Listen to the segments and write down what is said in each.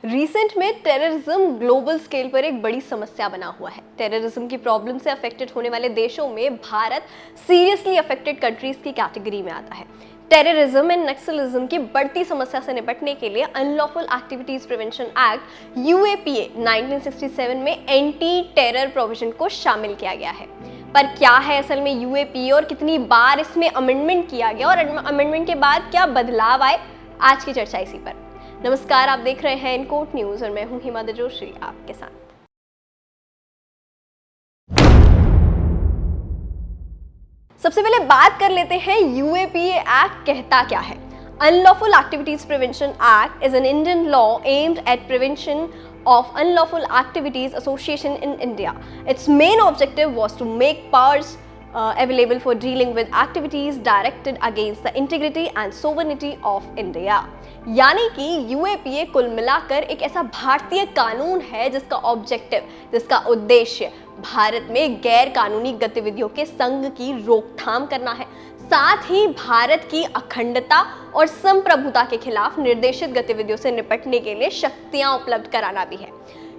Recent में terrorism global scale पर एक बड़ी समस्या बना हुआ है। टेररिज्म की प्रॉब्लम से अफेक्टेड होने वाले देशों में भारत सीरियसली अफेक्टेड कंट्रीज की कैटेगरी में आता है। टेररिज्म एंड नक्सलिज्म की बढ़ती समस्या से निपटने के लिए unlawful activities prevention act UAPA 1967 में एंटी टेरर प्रोविजन को शामिल किया गया है। पर क्या है असल में यूएपीए और कितनी बार इसमें अमेंडमेंट किया गया और अमेंडमेंट के बाद क्या बदलाव आए, आज की चर्चा इसी पर। नमस्कार, आप देख रहे हैं इनकोट न्यूज और मैं हूं हिमाद्री जोशी आपके साथ। सबसे पहले बात कर लेते हैं यूएपीए एक्ट कहता क्या है। Unlawful activities prevention act is an Indian law aimed at prevention of unlawful activities association in India. Its main objective was to make powers available for dealing with activities directed against the integrity and sovereignty of India. यानी कि UAPA कुल मिलाकर एक ऐसा भारतीय कानून है जिसका ऑब्जेक्टिव, जिसका उद्देश्य भारत में गैर कानूनी गतिविधियों के संग की रोकथाम करना है, साथ ही भारत की अखंडता और संप्रभुता के खिलाफ निर्देशित गतिविधियों से निपटने के लिए शक्तियां उपलब्ध कराना भी है।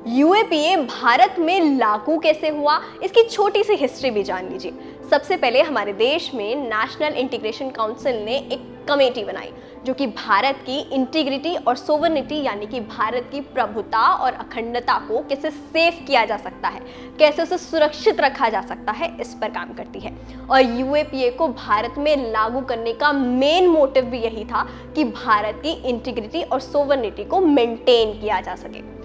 यूएपीए भारत में लागू कैसे हुआ, इसकी छोटी सी हिस्ट्री भी जान लीजिए। सबसे पहले हमारे देश में नेशनल इंटीग्रेशन काउंसिल ने एक कमेटी बनाई जो कि भारत की इंटीग्रिटी और सोवर्निटी यानी कि भारत की प्रभुता और अखंडता को कैसे सेफ किया जा सकता है, कैसे उसे सुरक्षित रखा जा सकता है, इस पर काम करती है। और यूएपीए को भारत में लागू करने का मेन मोटिव भी यही था कि भारत की इंटीग्रिटी और सोवर्निटी को मेंटेन किया जा सके।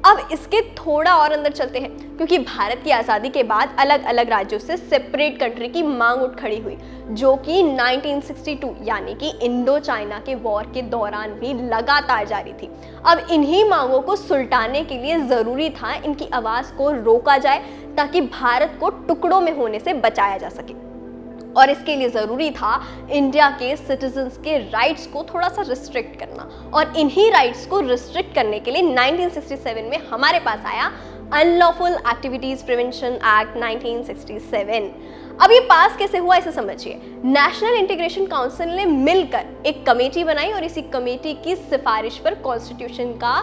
अब इसके थोड़ा और अंदर चलते हैं, क्योंकि भारत की आज़ादी के बाद अलग अलग राज्यों से सेपरेट कंट्री की मांग उठ खड़ी हुई, जो कि 1962 यानी कि इंडो चाइना के वॉर के दौरान भी लगातार जारी थी। अब इन्हीं मांगों को सुलटाने के लिए ज़रूरी था इनकी आवाज़ को रोका जाए ताकि भारत को टुकड़ों में होने से बचाया जा सके। और इसके लिए ज़रूरी था इंडिया के सिटीजन्स के राइट्स को थोड़ा सा रिस्ट्रिक्ट करना, और इन्हीं राइट्स को रिस्ट्रिक्ट करने के लिए 1967 में हमारे पास आया अनलॉफुल एक्टिविटीज़ प्रिवेंशन एक्ट 1967। अब ये पास कैसे हुआ इसे समझिए। नेशनल इंटीग्रेशन काउंसिल ने मिलकर एक कमेटी बनाई और इसी कमेटी की सिफारिश पर कॉन्स्टिट्यूशन का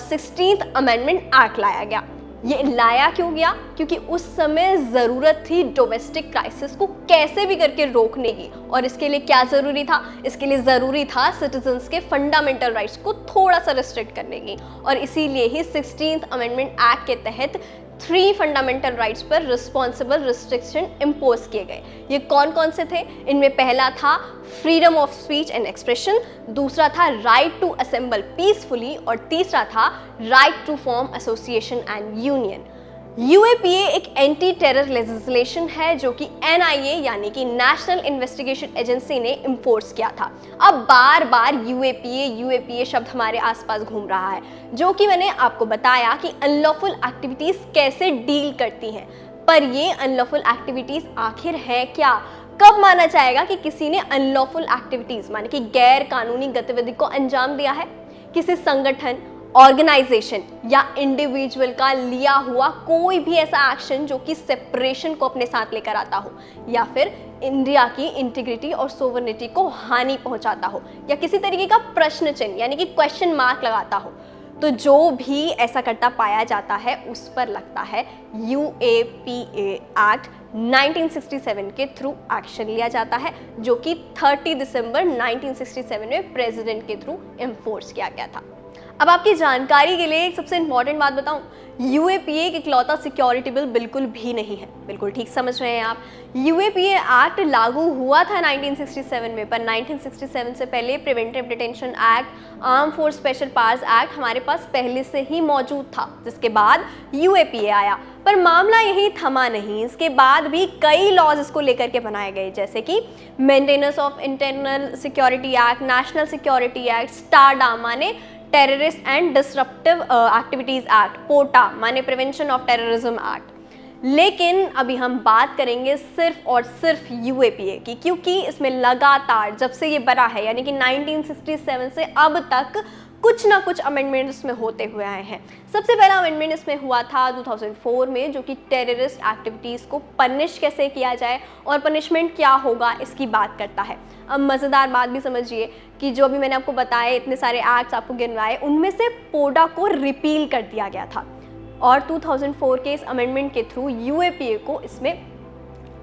16th अमेंडमेंट एक्ट लाया गया। ये लाया क्यों गया? क्योंकि उस समय ज़रूरत थी डोमेस्टिक क्राइसिस को कैसे भी करके रोकने की, और इसके लिए क्या ज़रूरी था? इसके लिए ज़रूरी था सिटीजन्स के फंडामेंटल राइट्स को थोड़ा सा रिस्ट्रिक्ट करने की, और इसीलिए ही 16th अमेंडमेंट एक्ट के तहत 3 फंडामेंटल राइट्स पर रिस्पॉन्सिबल रिस्ट्रिक्शन इम्पोज किए गए। ये कौन कौन से थे? इनमें पहला था freedom of speech and expression, दूसरा था राइट टू असेंबल पीसफुली, और तीसरा था right to form association and union. UAPA एक एंटी टेरर लेजिस्लेशन है जो कि एनआईए यानी कि नेशनल इन्वेस्टिगेशन एजेंसी ने इम्पोर्स किया था। अब बार बार यूएपीए शब्द हमारे आसपास घूम रहा है, जो कि मैंने आपको बताया कि अनलॉफुल एक्टिविटीज कैसे डील करती हैं। पर ये अनलॉफुल एक्टिविटीज आखिर है क्या? कब माना जाएगा कि किसी ने अनलॉफुल एक्टिविटीज माने कि गैर कानूनी गतिविधि को अंजाम दिया है? किसी संगठन, ऑर्गेनाइजेशन या इंडिविजुअल का लिया हुआ कोई भी ऐसा एक्शन जो कि सेपरेशन को अपने साथ लेकर आता हो, या फिर इंडिया की इंटीग्रिटी और सोवर्निटी को हानि पहुंचाता हो, या किसी तरीके का प्रश्न चिन्ह यानी कि क्वेश्चन मार्क लगाता हो, तो जो भी ऐसा करता पाया जाता है उस पर लगता है यूएपीए एक्ट 1967 के थ्रू एक्शन लिया जाता है, जो कि 30 दिसंबर 1967 में प्रेसिडेंट के थ्रू एनफोर्स किया गया था। अब आपकी जानकारी के लिए एक सबसे इंपॉर्टेंट बात बताऊं, यूएपीए एक इकलौता सिक्योरिटी बिल बिल्कुल भी नहीं है। बिल्कुल ठीक समझ रहे हैं आप। यूएपीए एक्ट लागू हुआ था 1967 में, पर 1967 से पहले preventive detention act, arm force special powers act हमारे पास पहले से ही मौजूद था, जिसके बाद यूएपीए आया। पर मामला यही थमा नहीं, इसके बाद भी कई लॉज इसको लेकर के बनाए गए, जैसे कि maintenance of internal security act, national security act, स्टारडा माने terrorist and disruptive activities act, POTA माने प्रिवेंशन ऑफ टेररिज्म एक्ट। लेकिन अभी हम बात करेंगे सिर्फ और सिर्फ यूएपीए की, क्योंकि इसमें लगातार जब से ये बना है यानी कि 1967 से अब तक कुछ ना कुछ अमेंडमेंट इसमें होते हुए आए हैं। सबसे पहला अमेंडमेंट इसमें हुआ था 2004 में, जो कि टेररिस्ट एक्टिविटीज़ को पनिश कैसे किया जाए और पनिशमेंट क्या होगा इसकी बात करता है। अब मज़ेदार बात भी समझिए कि जो अभी मैंने आपको बताया, इतने सारे एक्ट्स आपको गिनवाए, उनमें से पोडा को रिपील कर दिया गया था और 2004 के इस अमेंडमेंट के थ्रू यूएपीए को इसमें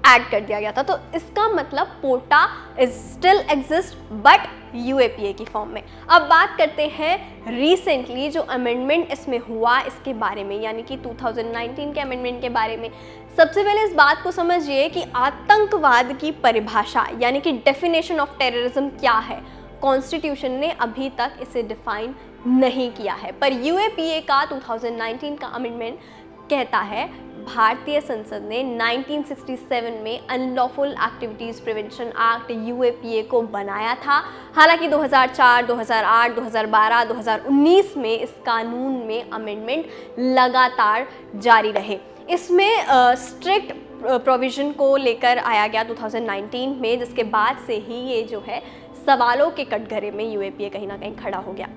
ऐड कर दिया गया था। तो इसका मतलब POTA is still exist but UAPA की फॉर्म में। अब बात करते हैं रिसेंटली जो अमेंडमेंट इसमें हुआ इसके बारे में, यानी कि 2019 के अमेंडमेंट के बारे में। सबसे पहले इस बात को समझिए कि आतंकवाद की परिभाषा यानी कि डेफिनेशन ऑफ टेररिज्म क्या है, कॉन्स्टिट्यूशन ने अभी तक इसे डिफाइन नहीं किया है, पर यूएपीए का 2019 का अमेंडमेंट कहता है भारतीय संसद ने 1967 में unlawful activities prevention act UAPA को बनाया था। हालांकि 2004, 2008, 2012, 2019 में इस कानून में अमेंडमेंट लगातार जारी रहे। इसमें स्ट्रिक्ट प्रोविज़न को लेकर आया गया 2019 में, जिसके बाद से ही ये जो है सवालों के कटघरे में यूएपीए कहीं ना कहीं खड़ा हो गया।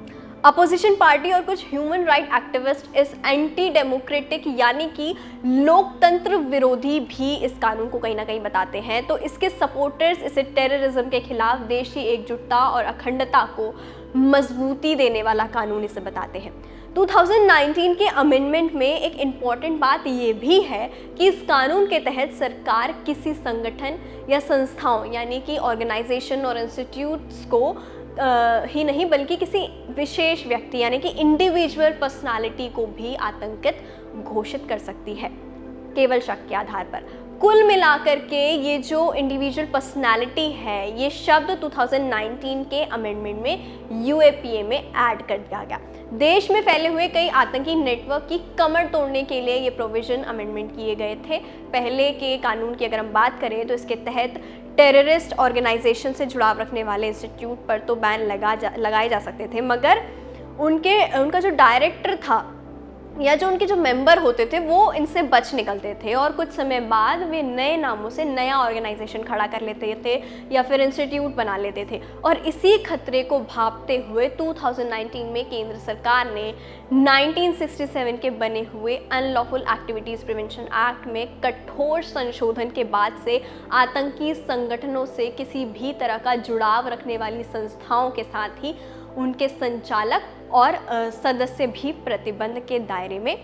अपोजिशन पार्टी और कुछ ह्यूमन राइट एक्टिविस्ट इस एंटी डेमोक्रेटिक यानी कि लोकतंत्र विरोधी भी इस कानून को कहीं ना कहीं बताते हैं। तो इसके सपोर्टर्स इसे टेररिज्म के खिलाफ देश की एकजुटता और अखंडता को मजबूती देने वाला कानून इसे बताते हैं। 2019 के अमेंडमेंट में एक इम्पॉर्टेंट बात ये भी है कि इस कानून के तहत सरकार किसी संगठन या संस्थाओं यानी कि ऑर्गेनाइजेशन और इंस्टीट्यूट्स को ही नहीं बल्कि किसी विशेष व्यक्ति यानी कि इंडिविजुअल पर्सनालिटी को भी आतंकित घोषित कर सकती है केवल शक के आधार पर। कुल मिलाकर के ये जो इंडिविजुअल पर्सनालिटी है, ये शब्द 2019 के अमेंडमेंट में यूएपीए में ऐड कर दिया गया। देश में फैले हुए कई आतंकी नेटवर्क की कमर तोड़ने के लिए ये प्रोविजन अमेंडमेंट किए गए थे। पहले के कानून की अगर हम बात करें तो इसके तहत टेररिस्ट ऑर्गेनाइजेशन से जुड़ाव रखने वाले इंस्टीट्यूट पर तो बैन लगाए जा सकते थे, मगर उनका जो डायरेक्टर था या जो उनके जो मेंबर होते थे वो इनसे बच निकलते थे और कुछ समय बाद वे नए नामों से नया ऑर्गेनाइजेशन खड़ा कर लेते थे या फिर इंस्टीट्यूट बना लेते थे। और इसी खतरे को भांपते हुए 2019 में केंद्र सरकार ने 1967 के बने हुए अनलॉफुल एक्टिविटीज़ प्रिवेंशन एक्ट में कठोर संशोधन के बाद से आतंकी संगठनों से किसी भी तरह का जुड़ाव रखने वाली संस्थाओं के साथ ही उनके संचालक और सदस्य भी प्रतिबंध के दायरे में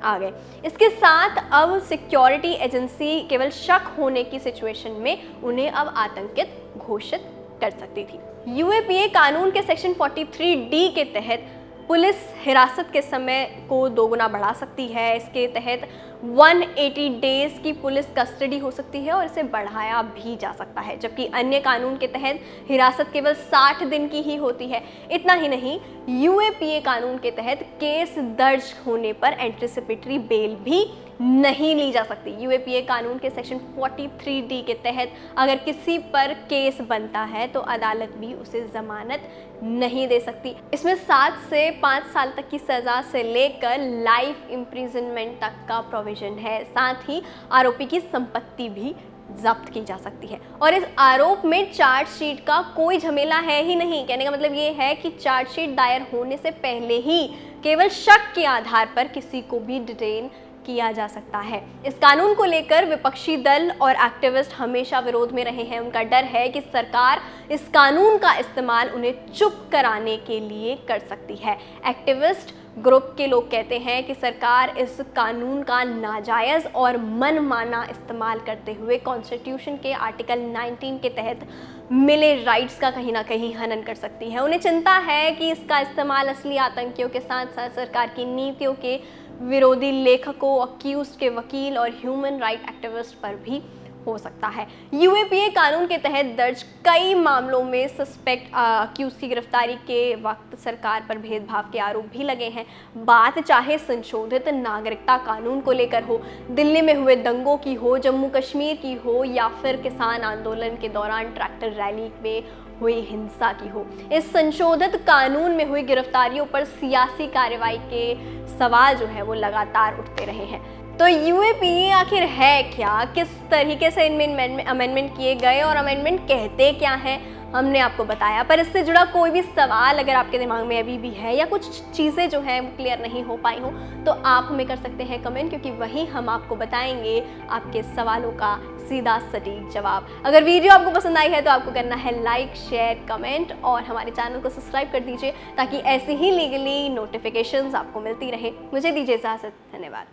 आ गए। इसके साथ अब सिक्योरिटी एजेंसी केवल शक होने की सिचुएशन में उन्हें अब आतंकित घोषित कर सकती थी। यूएपीए कानून के सेक्शन 43D के तहत पुलिस हिरासत के समय को दोगुना बढ़ा सकती है। इसके तहत 180 डेज की पुलिस कस्टडी हो सकती है और इसे बढ़ाया भी जा सकता है, जबकि अन्य कानून के तहत हिरासत केवल 60 दिन की ही होती है। इतना ही नहीं, यूएपीए कानून के तहत केस दर्ज होने पर एंटीसिपेटरी बेल भी नहीं ली जा सकती। यूएपीए कानून के सेक्शन 43D के तहत अगर किसी पर केस बनता है तो अदालत भी उसे जमानत नहीं दे सकती। इसमें 7 से 5 साल तक की सज़ा से लेकर लाइफ इम्प्रिजनमेंट तक का प्रोविज़न है। साथ ही आरोपी की संपत्ति भी जब्त की जा सकती है। और इस आरोप में चार्जशीट का कोई झमेला है ही नहीं। कहने का मतलब ये है कि चार्जशीट दायर होने से पहले ही केवल शक के आधार पर किसी को भी डिटेन किया जा सकता है। इस कानून को लेकर विपक्षी दल और एक्टिविस्ट हमेशा विरोध में रहे हैं। उनका डर है कि सरकार इस कानून का इस्तेमाल उन्हें चुप कराने के लिए कर सकती है। एक्टिविस्ट ग्रुप के लोग कहते हैं कि सरकार इस कानून का नाजायज़ और मनमाना इस्तेमाल करते हुए कॉन्स्टिट्यूशन के आर्टिकल 19 के तहत मिले राइट्स का कहीं ना कहीं हनन कर सकती है। उन्हें चिंता है कि इसका इस्तेमाल असली आतंकियों के साथ साथ सरकार की नीतियों के विरोधी लेखकों, अक्यूज के वकील और ह्यूमन राइट एक्टिविस्ट पर भी हो सकता है। यूएपीए कानून के तहत दर्ज कई मामलों में सस्पेक्ट अक्यूज की गिरफ्तारी के वक्त सरकार पर भेदभाव के आरोप भी लगे हैं। बात चाहे संशोधित नागरिकता कानून को लेकर हो, दिल्ली में हुए दंगों की हो, जम्मू कश्मीर की हो या फिर किसान आंदोलन के दौरान ट्रैक्टर रैली में हुई हिंसा की हो। इस संशोधित कानून में हुई गिरफ्तारियों पर सियासी कार्रवाई के सवाल जो है वो लगातार उठते रहे हैं। तो यूएपीए आखिर है क्या, किस तरीके से इनमें अमेंडमेंट किए गए और अमेंडमेंट कहते क्या हैं, हमने आपको बताया। पर इससे जुड़ा कोई भी सवाल अगर आपके दिमाग में अभी भी है या कुछ चीज़ें जो हैं वो क्लियर नहीं हो पाई हो, तो आप हमें कर सकते हैं कमेंट, क्योंकि वही हम आपको बताएंगे आपके सवालों का सीधा सटीक जवाब। अगर वीडियो आपको पसंद आई है तो आपको करना है लाइक, शेयर, कमेंट और हमारे चैनल को सब्सक्राइब कर दीजिए ताकि ऐसी ही लीगली नोटिफिकेशंस आपको मिलती रहे। मुझे दीजिए इजाज़त, धन्यवाद।